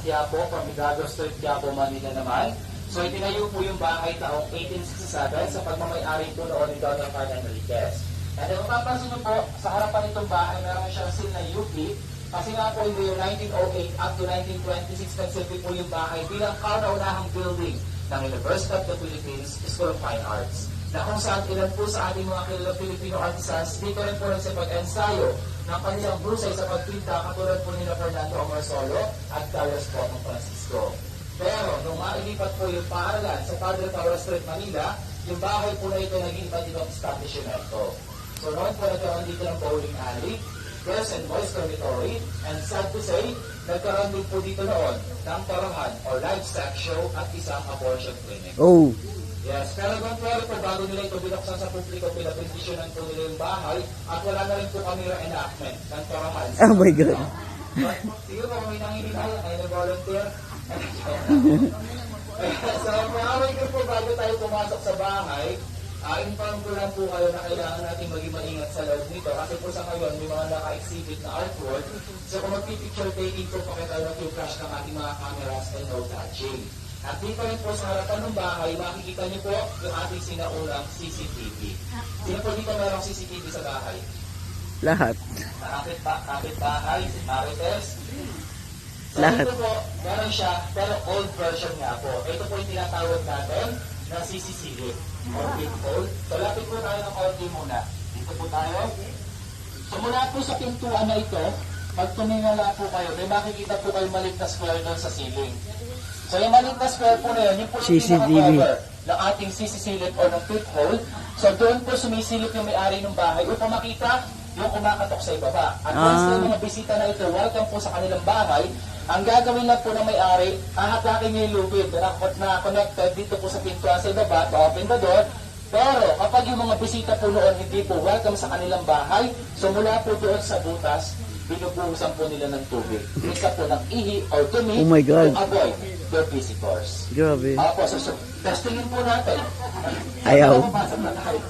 Quiapo, from Milagro Street, Quiapo, Manila naman. So itinayo po yung bahay taong 1867 sa pagmamayari po noon ni Dr. Carl Enriquez. And then mapapansin niyo po, sa harapan nitong bahay, meron siyang seal na UP. Kasi nga po in the year 1908 up to 1926, nagsilbi po yung bahay bilang kauna-unahang building ng University of the Philippines School of Fine Arts. Na kung saan ilan po sa ating mga kilalang Filipino artisans, dito rin po nagsipag-ensayo ng kanilang brusay sa pagpinta katulad po nila Fernando Omarsolo at Carlos Potong Francisco. Pero nung mailipat po yung paaralan sa Padre Taura Street, Manila, yung bahay po na ito naging iba't ibang establishmento. So noon po nagkaroon dito ng bowling alley, girls and boys dormitory, and sad to say, nagkaroon din po dito noon ng parahan or livestock show at isang abortion clinic. Oh. Yes, pero don't worry po, bago nila ito binuksan sa publiko, pinapindisyonan po nila yung bahay at wala na rin po kami reenactment ng parahan. Oh my God. But, siguro kung may nanginginay, ay nag-volunteer. So, maaway ko po bago tayo pumasok sa bahay, inform ko lang po kayo na kailangan natin maging maingat sa loob nito kasi po sa ngayon may mga naka-exhibit na artwork. So kung magpipicture taking po, pakita lang yung flash ng ating mga cameras and no touching. At dito rin po sa harapan ng bahay, makikita niyo po yung ating sinaunang CCTV. Sino po dito mayroong CCTV sa bahay? Lahat. Kapit bahay, si Marites. So Lahat. ito po, meron siya, pero old version nga po. Ito po yung tinatawag natin na CCTV or peephole. So lapit po tayo ng konti muna. Dito po tayo. So mula po sa pintuan na ito, pag tumingala po kayo, may makikita po kayo maliit na square doon sa ceiling. So yung maliit na square po na yun, yung po yung pinaka-cover ng ating CCTV or ng peephole. So doon po sumisilip yung may-ari ng bahay upang makita yung kumakatok sa ibaba. At once na yung mga bisita na ito, welcome po sa kanilang bahay. Ang gagawin lang po ng may-ari, hahatakin niya yung lubid na connected dito po sa pintuan sa ibaba to open the door. Pero kapag yung mga bisita po noon hindi po welcome sa kanilang bahay, so mula po doon sa butas, binubuhusan po nila ng tubig. Isa po ng ihi or dumi Oh my God. to avoid their visitors. Grabe. Apo, so testingin po natin. Ayaw. Pasok na tayo.